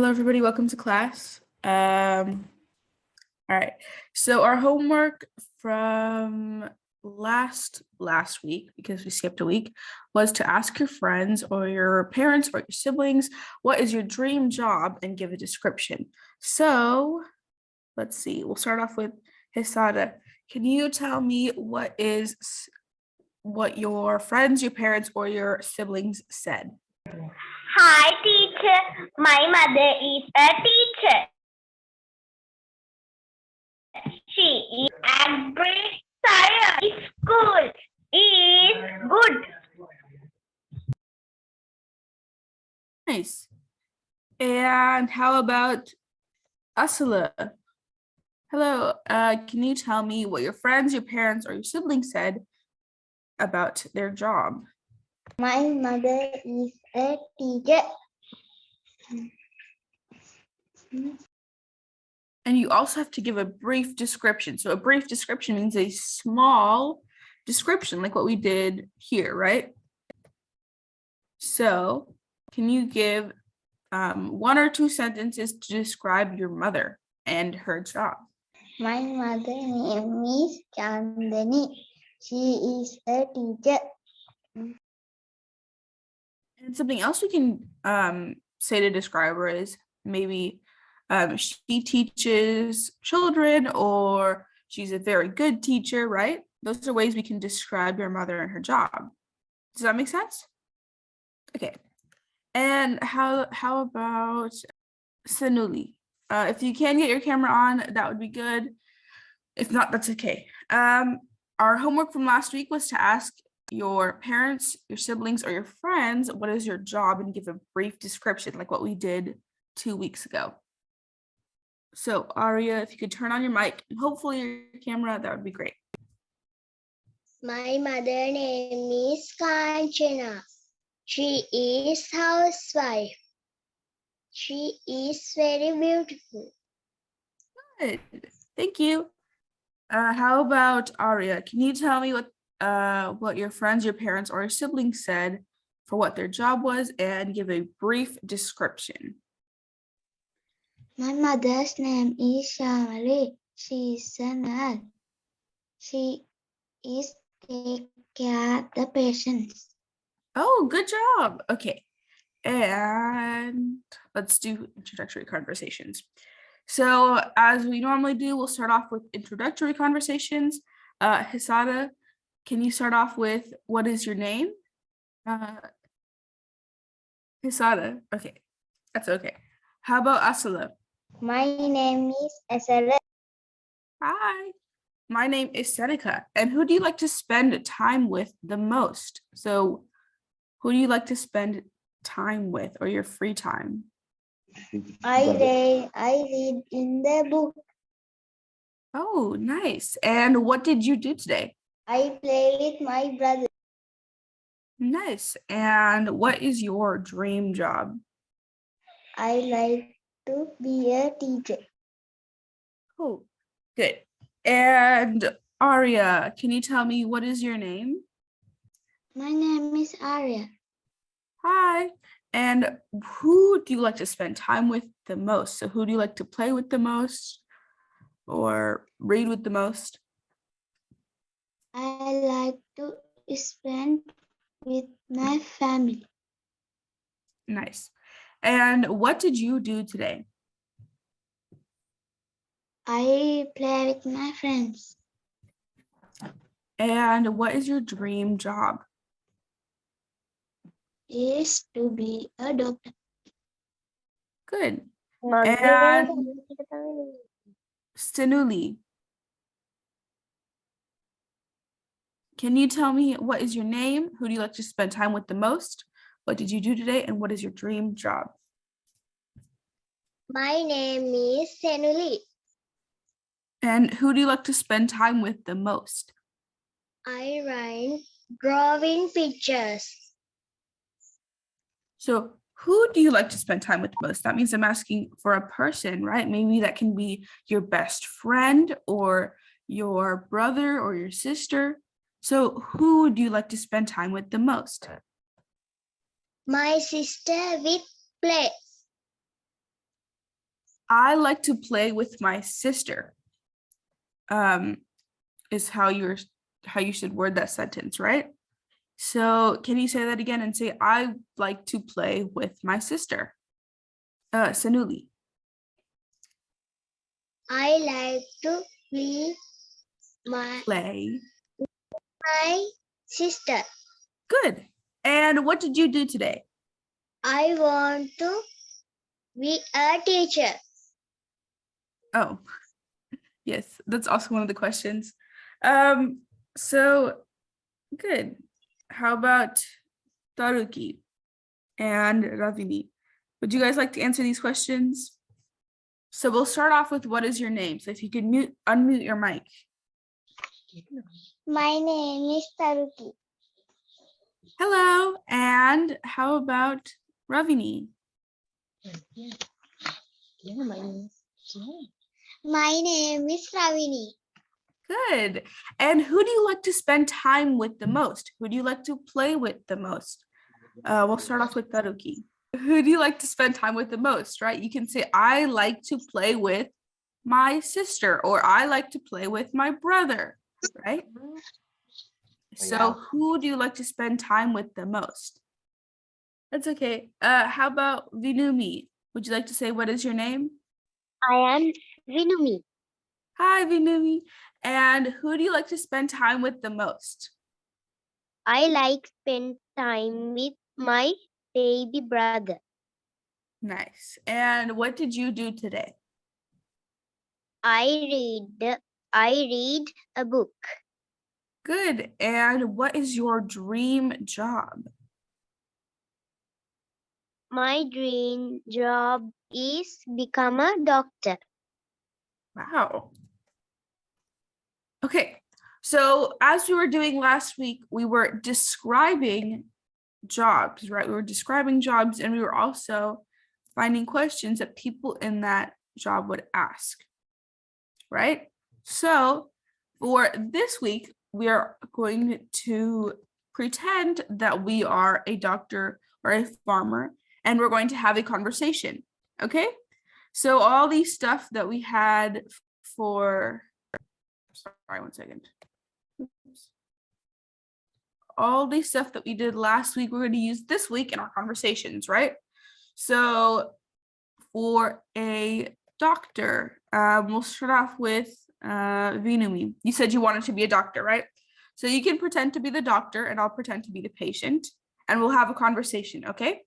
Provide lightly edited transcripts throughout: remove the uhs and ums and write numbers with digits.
Hello, everybody. Welcome to class. All right. So our homework from last week, because we skipped a week, was to ask your friends or your parents or your siblings, what is your dream job, and give a description. So let's see. We'll start off with Hisada. Can you tell me what your friends, your parents, or your siblings said? Hi, teacher. My mother is a teacher. She is at grade science school. Is good. Nice. And how about Asala? Hello, can you tell me what your friends, your parents, or your siblings said about their job? My mother is a teacher. And you also have to give a brief description. So a brief description means a small description, like what we did here, right? So can you give one or two sentences to describe your mother and her job? My mother name is Chandani. She is a teacher. And something else we can say to describe her is maybe she teaches children, or she's a very good teacher, right? Those are ways we can describe your mother and her job. Does that make sense? Okay. And how about Sanuli? If you can get your camera on, that would be good. If not, that's okay. Our homework from last week was to ask your parents, your siblings, or your friends, what is your job, and give a brief description, like what we did 2 weeks ago. So Aria, if you could turn on your mic and hopefully your camera, that would be great. My mother name is Kanchana. She is housewife. She is very beautiful. Good. Thank you. How about Aria? Can you tell me what your friends, your parents, or your siblings said for what their job was, and give a brief description? My mother's name is Shamali. She is a nurse. She is take care of the patients. Oh, good job. Okay. And let's do introductory conversations. So as we normally do, we'll start off with introductory conversations. Hisada, can you start off with what is your name? Hisada. Okay, that's okay. How about Asala? My name is Asala. Hi, my name is Seneca. And who do you like to spend time with the most? So who do you like to spend time with, or your free time? I read in the book. Oh, nice. And what did you do today? I play with my brother. Nice. And what is your dream job? I like to be a teacher. Oh, good. And Aria, can you tell me what is your name? My name is Arya. Hi. And who do you like to spend time with the most? So who do you like to play with the most or read with the most? I like to spend with my family. Nice. And what did you do today? I play with my friends. And what is your dream job? Is to be a doctor. Good. And Stanuli, can you tell me what is your name? Who do you like to spend time with the most? What did you do today? And what is your dream job? My name is Senuli. And who do you like to spend time with the most? I write drawing pictures. So who do you like to spend time with the most? That means I'm asking for a person, right? Maybe that can be your best friend or your brother or your sister. So who do you like to spend time with the most? My sister with play. I like to play with my sister. Is how you should word that sentence, right? So can you say that again and say, I like to play with my sister? Sanuli. I like to play my Play. sister. Good. And what did you do today? I want to be a teacher. Oh, yes, that's also one of the questions. So good. How about Taruki and Ravini? Would you guys like to answer these questions? So we'll start off with what is your name? So if you could unmute your mic. My name is Taruki. Hello. And how about Ravini? My name is Ravini. Good. And who do you like to spend time with the most? Who do you like to play with the most? We'll start off with Taruki. Who do you like to spend time with the most, right? You can say, I like to play with my sister, or I like to play with my brother, right? So who do you like to spend time with the most? That's okay. How about Vinumi? Would you like to say what is your name? I am Vinumi. Hi, Vinumi. And who do you like to spend time with the most? I like spend time with my baby brother. Nice. And what did you do today? I read a book. Good. And what is your dream job? My dream job is become a doctor. Wow. Okay. So as we were doing last week, we were describing jobs, right? We were describing jobs, and we were also finding questions that people in that job would ask, right? So for this week, we are going to pretend that we are a doctor or a farmer, and we're going to have a conversation, okay? So all these stuff that we had for, sorry, one second. Oops. All the stuff that we did last week, we're going to use this week in our conversations, right? So for a doctor, we'll start off with Vinumi. You said you wanted to be a doctor, right? So you can pretend to be the doctor and I'll pretend to be the patient and we'll have a conversation, okay?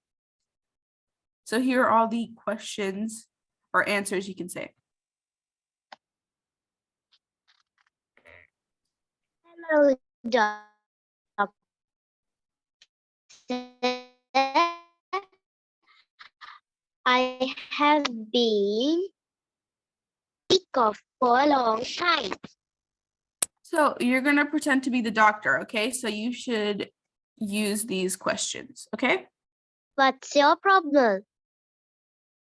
So here are all the questions or answers you can say. Hello, doctor. I have been sick of for a long time. So you're going to pretend to be the doctor, okay? So you should use these questions, okay? What's your problem?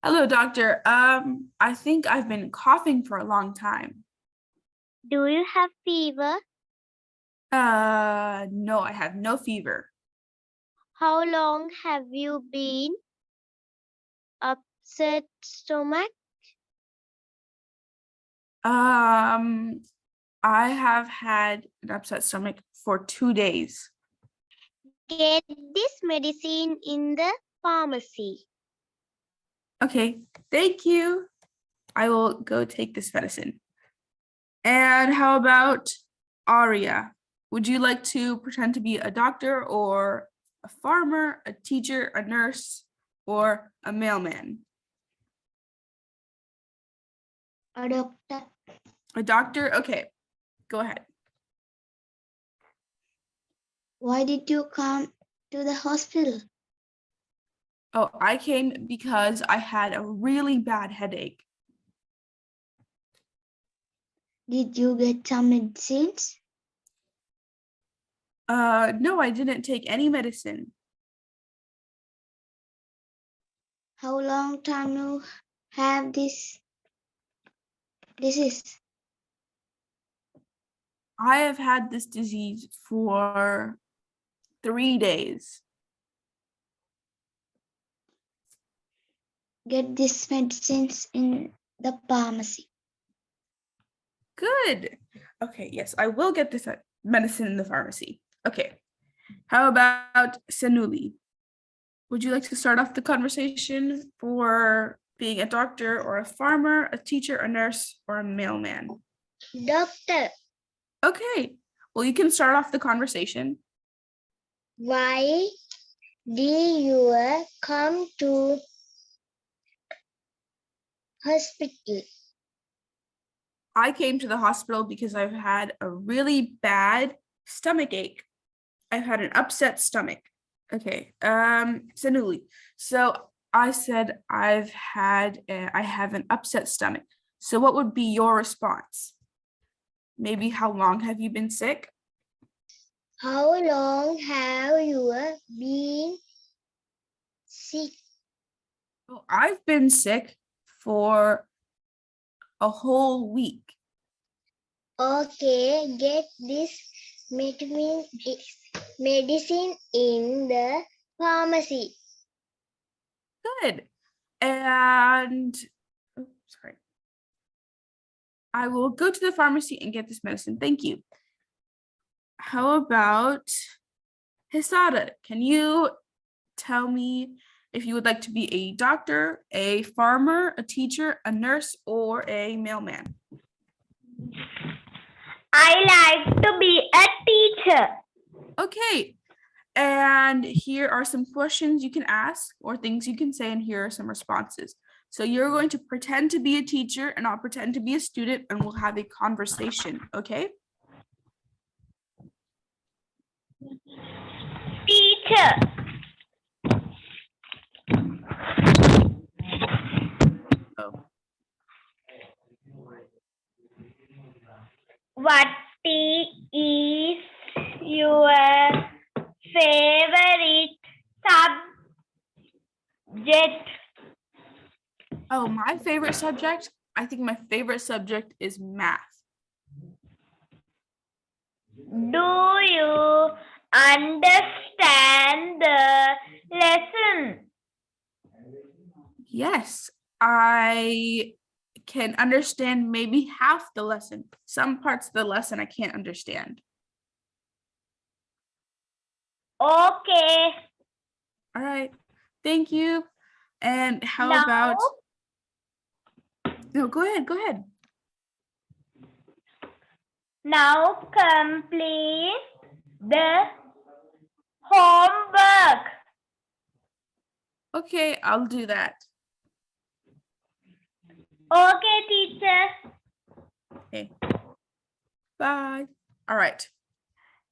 Hello, doctor. I think I've been coughing for a long time. Do you have fever? No, I have no fever. How long have you been upset stomach? I have had an upset stomach for 2 days. Get this medicine in the pharmacy. Okay, thank you. I will go take this medicine. And how about Aria? Would you like to pretend to be a doctor or a farmer, a teacher, a nurse, or a mailman? A doctor. A doctor? Okay, go ahead. Why did you come to the hospital? Oh, I came because I had a really bad headache. Did you get some medicines? No, I didn't take any medicine. How long time you have this disease? I have had this disease for 3 days. Get these medicines in The pharmacy. Good. Okay, yes, I will get this medicine in the pharmacy. Okay. How about Sanuli? Would you like to start off the conversation for being a doctor or a farmer, a teacher, a nurse, or a mailman? Doctor. Okay. Well, you can start off the conversation. Why did you come to hospital? I came to the hospital because I've had a really bad stomach ache. I've had an upset stomach. Okay. Sanuli. So I said I have an upset stomach. So what would be your response? Maybe how long have you been sick? How long have you been sick? Oh, I've been sick for a whole week. Okay, get this medicine in the pharmacy. Good. And oh, sorry. I will go to the pharmacy and get this medicine. Thank you. How about Hisada? Can you tell me if you would like to be a doctor, a farmer, a teacher, a nurse, or a mailman? I like to be a teacher. Okay. And here are some questions you can ask or things you can say, and here are some responses. So you're going to pretend to be a teacher and I'll pretend to be a student and we'll have a conversation, okay? Teacher. Oh. What is your favorite subject? Oh, my favorite subject? I think my favorite subject is math. Do you understand the lesson? Yes, I can understand maybe half the lesson. Some parts of the lesson I can't understand. Okay. All right, thank you. And how Now, about, no, go ahead. now complete the homework. Okay, I'll do that. Okay, teacher. Okay, bye. All right.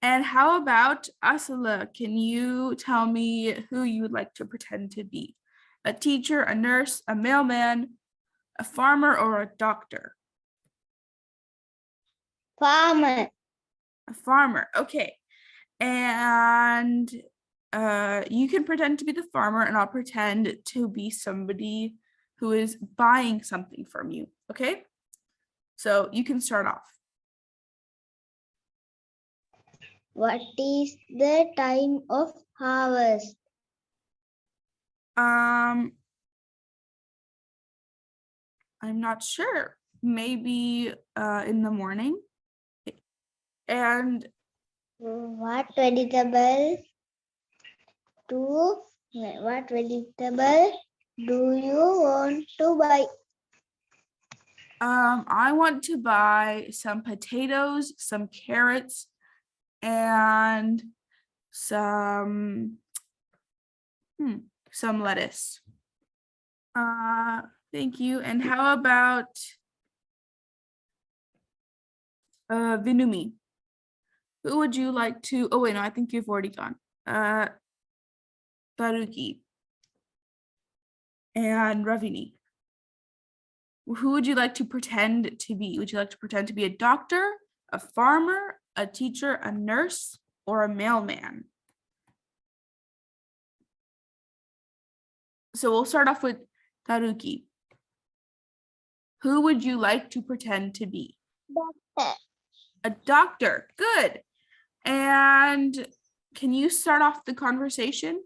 And how about Asala? Can you tell me who you would like to pretend to be? A teacher, a nurse, a mailman, a farmer, or a doctor? Farmer. A farmer. Okay. And you can pretend to be the farmer and I'll pretend to be somebody who is buying something from you. Okay. So you can start off. What is the time of harvest? I'm not sure. Maybe in the morning. And What vegetable do you want to buy? I want to buy some potatoes, some carrots, and some lettuce. Thank you. And how about Vinumi? Who would you like to? Oh wait, no, I think you've already gone. Baruki and Ravini. Who would you like to pretend to be? Would you like to pretend to be a doctor, a farmer, a teacher, a nurse, or a mailman? So we'll start off with Taruki. Who would you like to pretend to be? Doctor. A doctor. Good. And can you start off the conversation?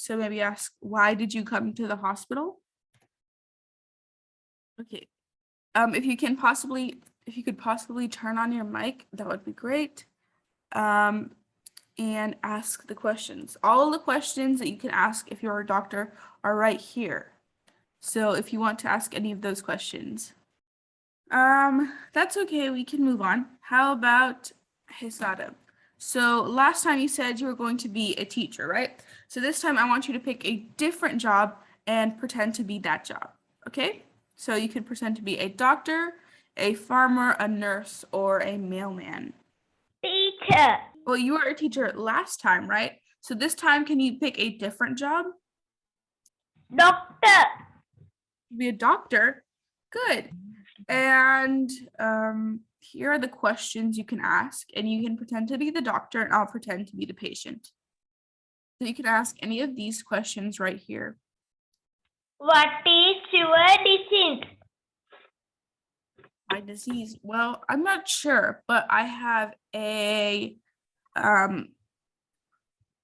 So maybe ask, why did you come to the hospital? Okay. If you could possibly turn on your mic, that would be great. And ask the questions. All the questions that you can ask if you're a doctor are right here. So if you want to ask any of those questions. That's okay, we can move on. How about Hisada? So last time you said you were going to be a teacher, right? So this time I want you to pick a different job and pretend to be that job, okay? So you could pretend to be a doctor, a farmer, a nurse, or a mailman. Teacher. Well, you were a teacher last time, right? So this time, can you pick a different job? Doctor. Be a doctor. Good. And here are the questions you can ask, and you can pretend to be the doctor, and I'll pretend to be the patient. So you can ask any of these questions right here. What is your disease? My disease, well, I'm not sure, but I have a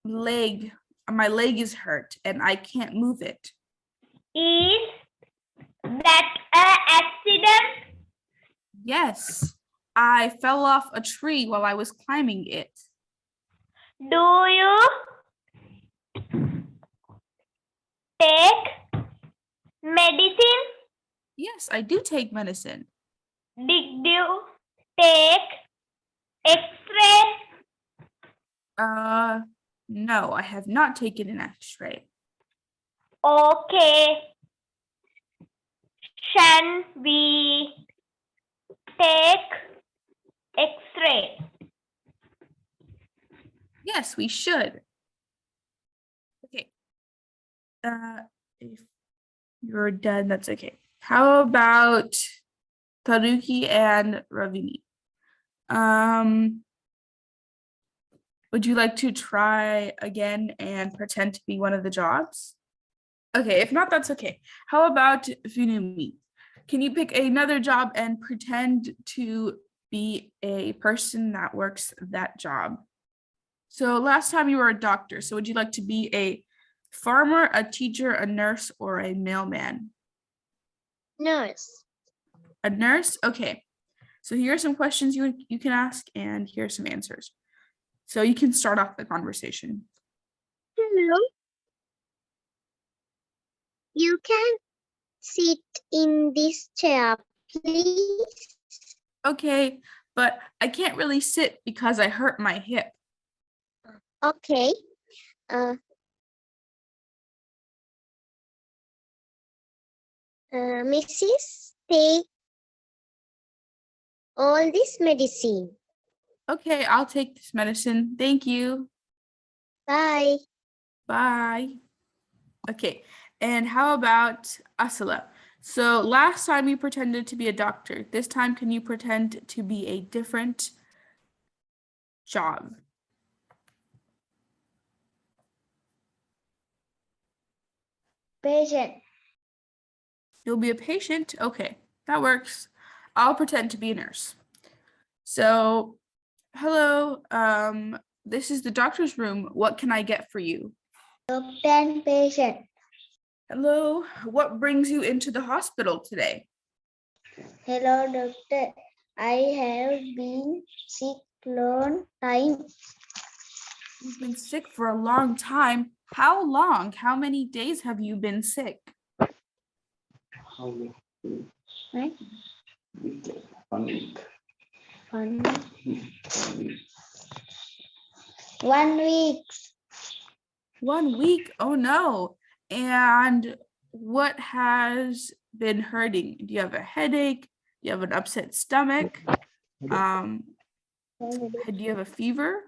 leg. My leg is hurt, and I can't move it. Is that an accident? Yes, I fell off a tree while I was climbing it. Do you take medicine? Yes, I do take medicine. Did you take X-ray? No, I have not taken an X-ray. Okay. Shall we take X-ray? Yes, we should. Okay. If you're done, that's okay. How about Taruki and Ravini? Would you like to try again and pretend to be one of the jobs? Okay, if not, that's okay. How about Funumi? Can you pick another job and pretend to be a person that works that job? So last time you were a doctor, so would you like to be a farmer, a teacher, a nurse, or a mailman? Nurse. A nurse? Okay. So here are some questions you can ask, and here are some answers. So you can start off the conversation. Hello. You can sit in this chair, please. Okay, but I can't really sit because I hurt my hip. Okay. Mrs. Take all this medicine. Okay, I'll take this medicine. Thank you. Bye. Bye. Okay, and how about Asala? So last time you pretended to be a doctor. This time, can you pretend to be a different job? Patient. You'll be a patient? Okay, that works. I'll pretend to be a nurse. So, hello, this is the doctor's room. What can I get for you? Doctor and patient. Hello, what brings you into the hospital today? Hello, doctor. I have been sick long time. You've been sick for a long time. How long? How many days have you been sick? Right? 1 week. 1 week. 1 week? Oh no. And what has been hurting? Do you have a headache? Do you have an upset stomach? Do you have a fever?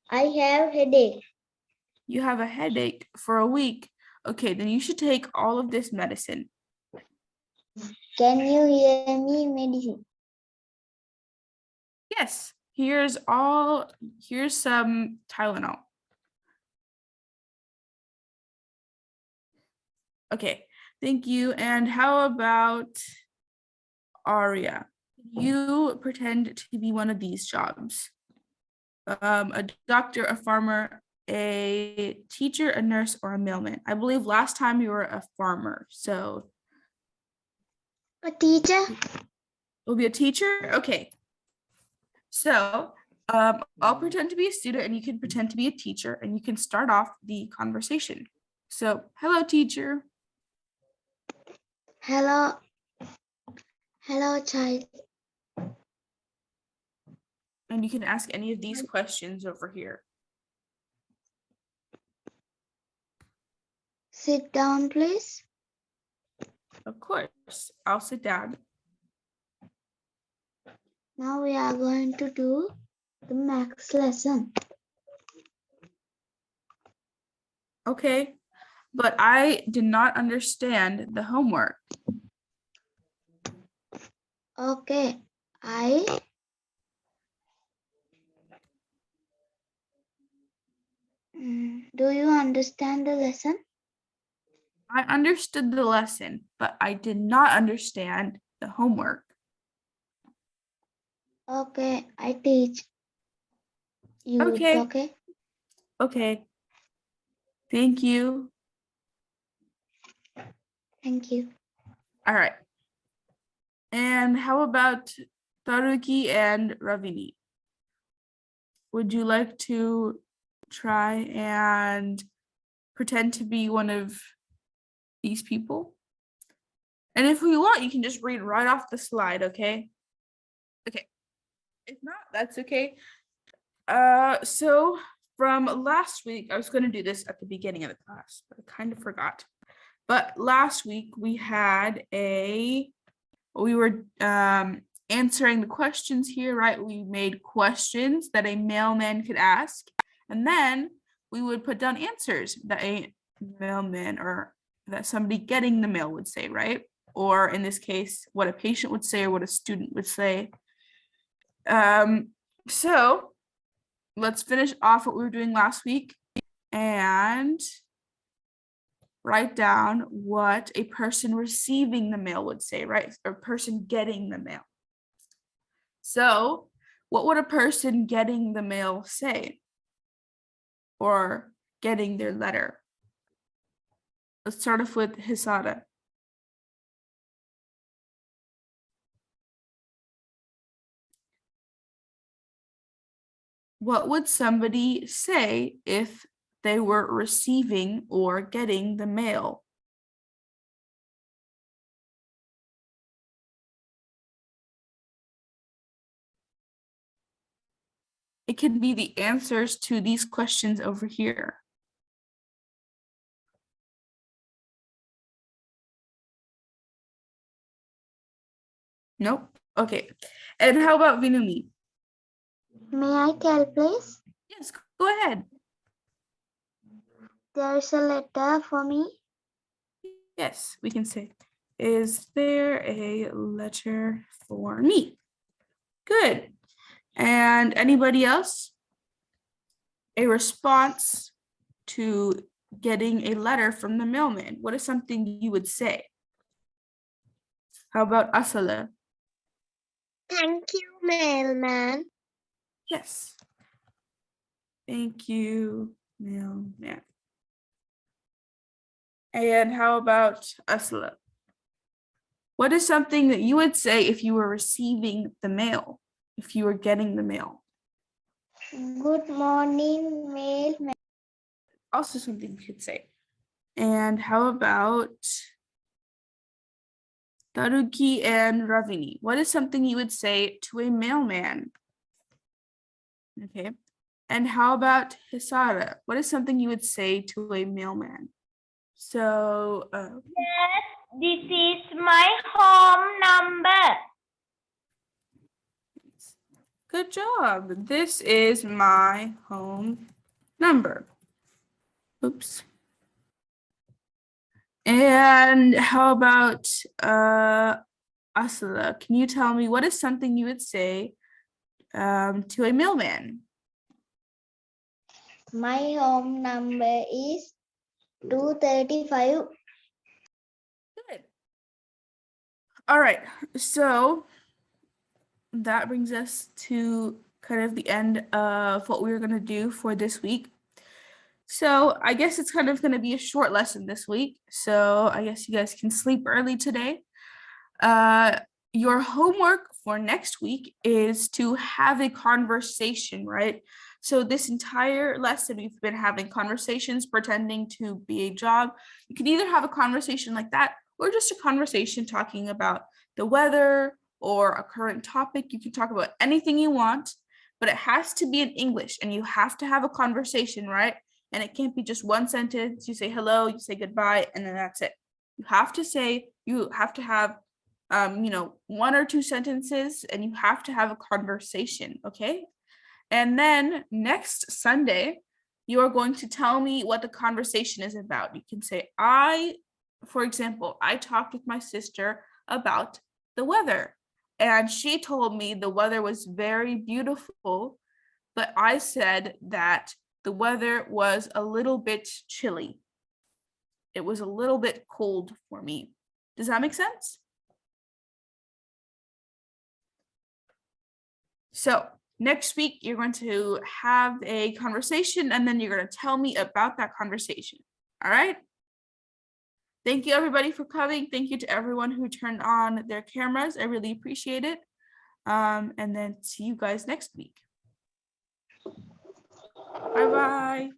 I have headache. You have a headache for a week. Okay, then you should take all of this medicine. Can you hear me medicine? Yes, here's some Tylenol. Okay, thank you. And how about Aria? You pretend to be one of these jobs. A doctor, a farmer, a teacher, a nurse, or a mailman? I believe last time you were a farmer, so A teacher. will be a teacher? Okay. So I'll pretend to be a student and you can pretend to be a teacher and you can start off the conversation. So, hello, teacher. Hello. Hello, child. And you can ask any of these questions over here. Sit down, please. Of course, I'll sit down. Now we are going to do the max lesson. Okay, but I did not understand the homework. Okay, do you understand the lesson? I understood the lesson, but I did not understand the homework. Okay, I teach you. Okay. Okay. Okay. Thank you. Thank you. All right. And how about Taruki and Ravini? Would you like to try and pretend to be one of these people? And if you want, you can just read right off the slide, okay? Okay. If not, that's okay. So from last week, I was going to do this at the beginning of the class, but I kind of forgot. But last week we were answering the questions here, right? We made questions that a mailman could ask, and then we would put down answers that a mailman or that somebody getting the mail would say, right? Or in this case, what a patient would say or what a student would say. So let's finish off what we were doing last week and write down what a person receiving the mail would say, right? Or a person getting the mail. So what would a person getting the mail say? Or getting their letter? Let's start off with Hisada. What would somebody say if they were receiving or getting the mail? It can be the answers to these questions over here. Nope. Okay. And how about Vinumi? May I tell, please? Yes, go ahead. There's a letter for me. Yes, we can say, is there a letter for me? Good. And anybody else? A response to getting a letter from the mailman. What is something you would say? How about Asala? Thank you, mailman. Yes. Thank you, mailman. And how about Asala? What is something that you would say if you were receiving the mail, if you were getting the mail? Good morning, mailman. Also something you could say. And how about Taruki and Ravini? What is something you would say to a mailman? Okay. And how about Hisara? What is something you would say to a mailman? So, Yes, this is my home number. good job. This is my home number. Oops. And how about Asala? Can you tell me what is something you would say to a mailman? My home number is 235. Good. All right, so that brings us to kind of the end of what we were going to do for this week. So I guess it's kind of going to be a short lesson this week. So I guess you guys can sleep early today. Your homework for next week is to have a conversation, right? So this entire lesson, we've been having conversations pretending to be a job. You can either have a conversation like that or just a conversation talking about the weather or a current topic. You can talk about anything you want, but it has to be in English and you have to have a conversation, right? And it can't be just one sentence. You say hello, you say goodbye, and then that's it. You have to have one or two sentences, and you have to have a conversation, okay? And then next Sunday, you are going to tell me what the conversation is about. You can say, for example, I talked with my sister about the weather, and she told me the weather was very beautiful, but I said that the weather was a little bit chilly. It was a little bit cold for me. Does that make sense? So next week, you're going to have a conversation and then you're going to tell me about that conversation. All right. Thank you, everybody, for coming. Thank you to everyone who turned on their cameras. I really appreciate it. And then see you guys next week. Bye-bye.